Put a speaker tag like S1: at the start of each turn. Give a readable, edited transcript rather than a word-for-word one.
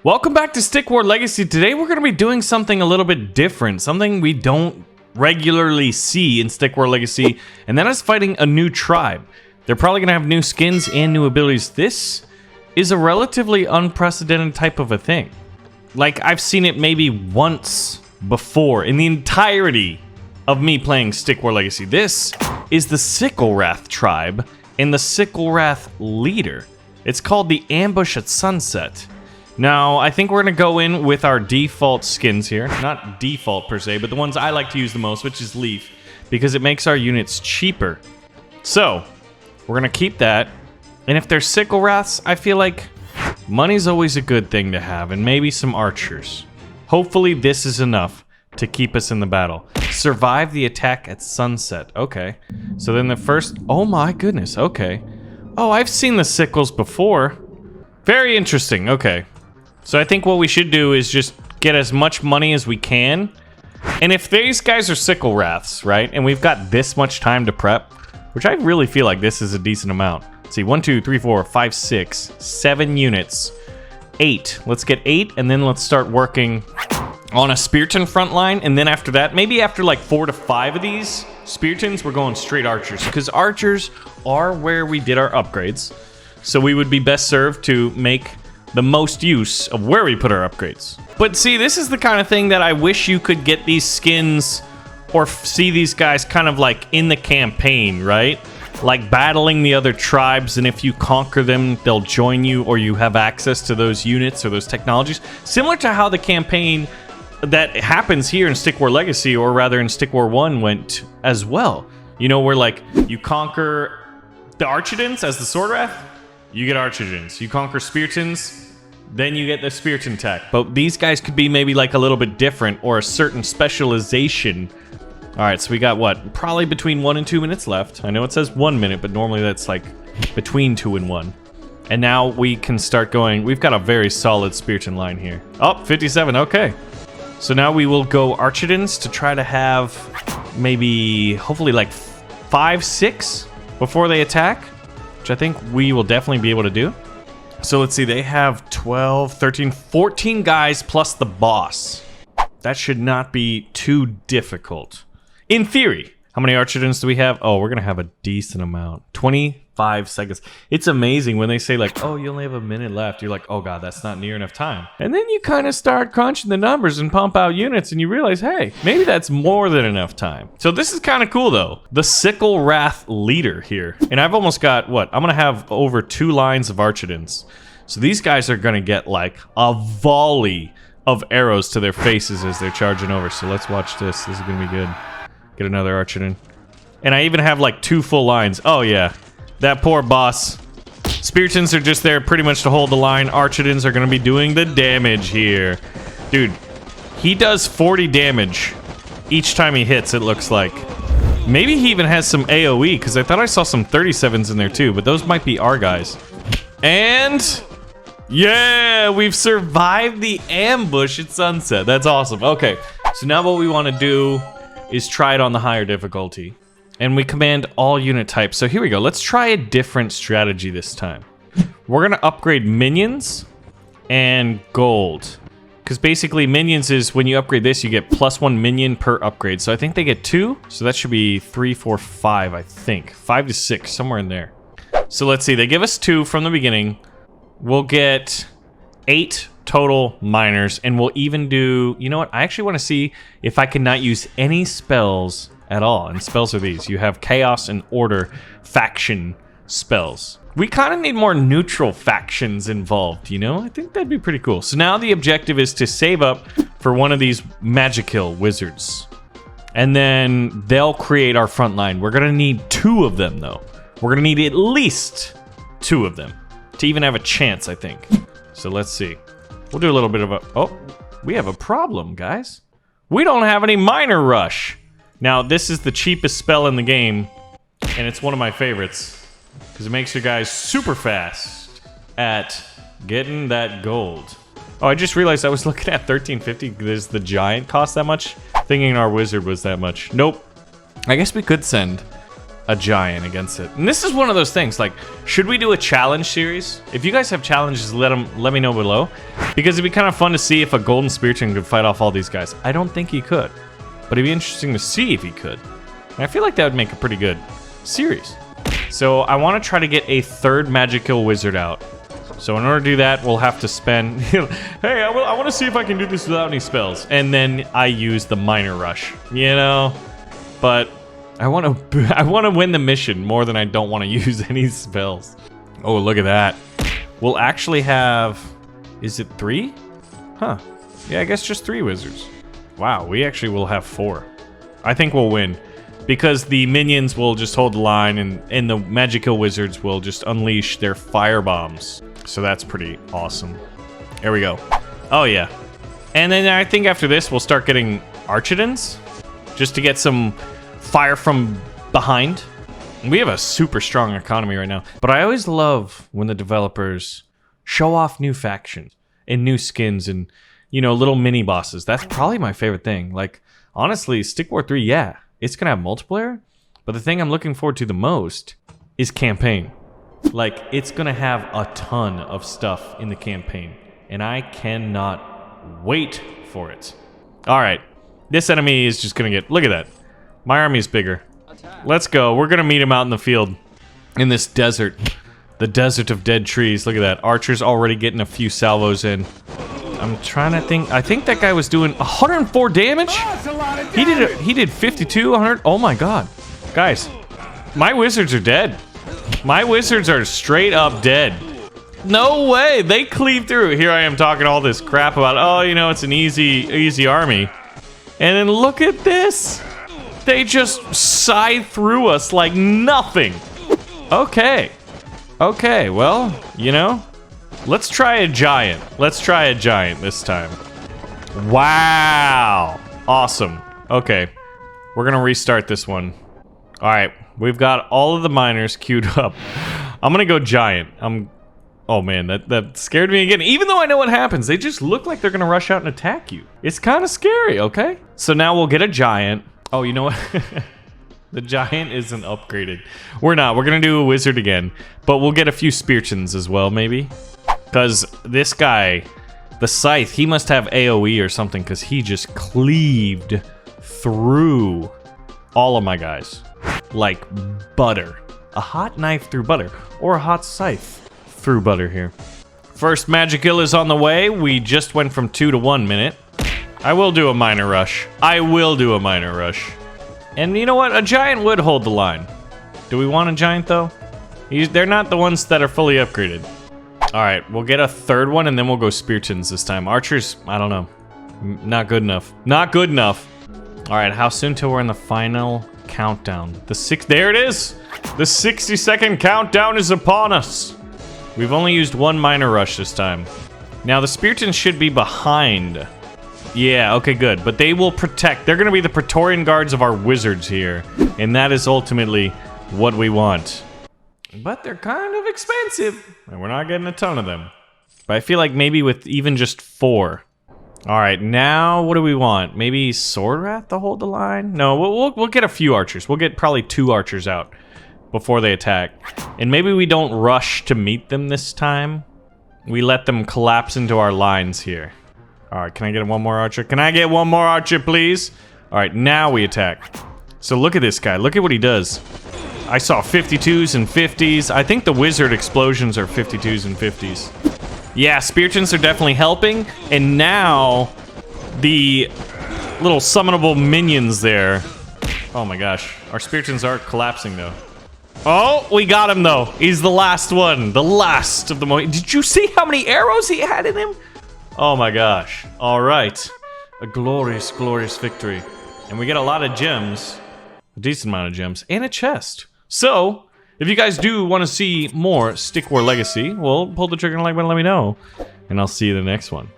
S1: Welcome back to Stick War Legacy. Today we're going to be doing something a little bit different, something we don't regularly see in Stick War Legacy, and that is fighting a new tribe. They're probably going to have new skins and new abilities. This is a relatively unprecedented type of a thing. Like, I've seen it maybe once before in the entirety of me playing Stick War Legacy. This is the Sicklewrath tribe and the Sicklewrath leader. It's called the Ambush at Sunset. Now, I think we're going to go in with our default skins here. Not default per se, but the ones I like to use the most, which is Leaf, because it makes our units cheaper. So, we're going to keep that. And if there's Sicklewraths, I feel like money's always a good thing to have, and maybe some archers. Hopefully this is enough to keep us in the battle. Survive the attack at sunset. Okay. So then the first... Oh my goodness, okay. Oh, I've seen the sickles before. Very interesting, okay. So I think what we should do is just get as much money as we can. And if these guys are Sicklewraths, right, and we've got this much time to prep, which I really feel like this is a decent amount. Let's see, 1, 2, 3, 4, 5, 6, 7 units. 8. Let's get 8, and then let's start working on a Spearton front line. And then after that, maybe after like 4 to 5 of these Speartons, we're going straight archers. Because archers are where we did our upgrades. So we would be best served to make the most use of where we put our upgrades. But see, this is the kind of thing that I wish you could get these skins or see these guys kind of like in the campaign, right? Like battling the other tribes, and if you conquer them, they'll join you, or you have access to those units or those technologies. Similar to how the campaign that happens here in Stick War Legacy, or rather in Stick War 1, went as well. You know, where like you conquer the Archidons as the Swordwrath, you get Archidons. You conquer Speartons, then you get the Spearton tech. But these guys could be maybe like a little bit different, or a certain specialization. Alright, so we got what? Probably between 1 and 2 minutes left. I know it says 1 minute, but normally that's like between 2 and 1. And now we can start going. We've got a very solid Spearton line here. Oh, 57, okay. So now we will go Archidons to try to have maybe, hopefully like 5, 6 before they attack, which I think we will definitely be able to do. So let's see, they have 12, 13, 14 guys plus the boss. That should not be too difficult. In theory. How many Archidons do we have? Oh, we're going to have a decent amount. 25 seconds. It's amazing when they say like, oh, you only have a minute left. You're like, oh god, that's not near enough time. And then you kind of start crunching the numbers and pump out units, and you realize, hey, maybe that's more than enough time. So this is kind of cool though. The Sicklewrath leader here. And I've almost got, what? I'm going to have over 2 lines of Archidons. So these guys are going to get like a volley of arrows to their faces as they're charging over. So let's watch this. This is going to be good. Get another Archidon. And I even have like 2 full lines. Oh yeah, that poor boss. Speartons are just there pretty much to hold the line. Archidons are going to be doing the damage here. Dude, he does 40 damage each time he hits, it looks like. Maybe he even has some AoE, because I thought I saw some 37s in there too, but those might be our guys. And yeah, we've survived the ambush at sunset. That's awesome. Okay, so now what we want to do is try it on the higher difficulty. And we command all unit types. So here we go. Let's try a different strategy this time. We're going to upgrade minions and gold. Because basically minions is when you upgrade this, you get +1 minion per upgrade. So I think they get 2. So that should be 3, 4, 5, I think. 5 to 6, somewhere in there. So let's see. They give us 2 from the beginning. We'll get 8 total miners, and we'll even do, you know what, I actually want to see if I can not use any spells at all. And spells are these. You have chaos and order faction spells. We kind of need more neutral factions involved, you know? I think that'd be pretty cool. So now the objective is to save up for one of these Magikill wizards, and then they'll create our front line. We're gonna need 2 of them though. We're gonna need at least 2 of them to even have a chance, I think. So let's see. We'll do a little bit of a... Oh, we have a problem, guys. We don't have any Miner Rush. Now, this is the cheapest spell in the game, and it's one of my favorites, because it makes your guys super fast at getting that gold. Oh, I just realized I was looking at 1350 because the giant cost that much, thinking our wizard was that much. Nope. I guess we could send a giant against it. And this is one of those things, like, should we do a challenge series? If you guys have challenges, let me know below. Because it'd be kind of fun to see if a golden spearchin could fight off all these guys. I don't think he could. But it'd be interesting to see if he could. And I feel like that would make a pretty good series. So I want to try to get a third Magikill Wizard out. So in order to do that, we'll have to spend... hey, I want to see if I can do this without any spells. And then I use the Minor Rush, you know? But I want to win the mission more than I don't want to use any spells. Oh, look at that. We'll actually have... Is it 3? Huh. Yeah, I guess just 3 wizards. Wow, we actually will have 4. I think we'll win. Because the minions will just hold the line, and the Magikill Wizards will just unleash their fire bombs. So that's pretty awesome. There we go. Oh, yeah. And then I think after this, we'll start getting Archidons. Just to get some fire from behind. We have a super strong economy right now. But I always love when the developers show off new factions and new skins and, you know, little mini bosses. That's probably my favorite thing. Like, honestly, Stick War 3, yeah. It's gonna have multiplayer, but the thing I'm looking forward to the most is campaign. Like, it's gonna have a ton of stuff in the campaign, and I cannot wait for it. Alright, this enemy is just gonna get... Look at that. My army is bigger. Let's go. We're gonna meet him out in the field. In this desert. The desert of dead trees. Look at that. Archer's already getting a few salvos in. I'm trying to think. I think that guy was doing 104 damage. He did 52, 100. Oh my god. Guys, my wizards are dead. My wizards are straight up dead. No way. They cleave through. Here I am talking all this crap about, oh, you know, it's an easy army. And then look at this. They just scythe through us like nothing. Okay. Okay, well, you know, let's try a giant. Let's try a giant this time. Wow. Awesome. Okay. We're gonna restart this one. Alright. We've got all of the miners queued up. I'm gonna go giant. Oh man, that scared me again. Even though I know what happens, they just look like they're gonna rush out and attack you. It's kind of scary, okay? So now we'll get a giant. Oh, you know what? The giant isn't upgraded. We're not. We're gonna do a wizard again. But we'll get a few spearchins as well, maybe. Because this guy, the scythe, he must have AoE or something, because he just cleaved through all of my guys. Like butter. A hot knife through butter. Or a hot scythe through butter here. First Magikill is on the way. We just went from 2 to 1 minute. I will do a minor rush. I will do a minor rush. And you know what? A giant would hold the line. Do we want a giant, though? They're not the ones that are fully upgraded. Alright, we'll get a third one, and then we'll go spearchins this time. Archers, I don't know. Not good enough. Not good enough. Alright, how soon till we're in the final countdown? There it is! The 60-second countdown is upon us! We've only used 1 minor rush this time. Now, the spearchins should be behind. Yeah, okay, good. But they will protect. They're going to be the Praetorian Guards of our wizards here. And that is ultimately what we want. But they're kind of expensive. And we're not getting a ton of them. But I feel like maybe with even just 4. Alright, now what do we want? Maybe Sicklewrath to hold the line? No, we'll get a few archers. We'll get probably 2 archers out before they attack. And maybe we don't rush to meet them this time. We let them collapse into our lines here. Alright, can I get 1 more archer? Can I get 1 more archer, please? Alright, now we attack. So look at this guy. Look at what he does. I saw 52s and 50s. I think the wizard explosions are 52s and 50s. Yeah, spearchins are definitely helping. And now, the little summonable minions there. Oh my gosh. Our spearchins are collapsing, though. Oh, we got him, though. He's the last one. The last of the... Did you see how many arrows he had in him? Oh my gosh. Alright. A glorious, glorious victory. And we get a lot of gems. A decent amount of gems. And a chest. So, if you guys do want to see more Stick War Legacy, well, pull the trigger and like button, let me know. And I'll see you in the next one.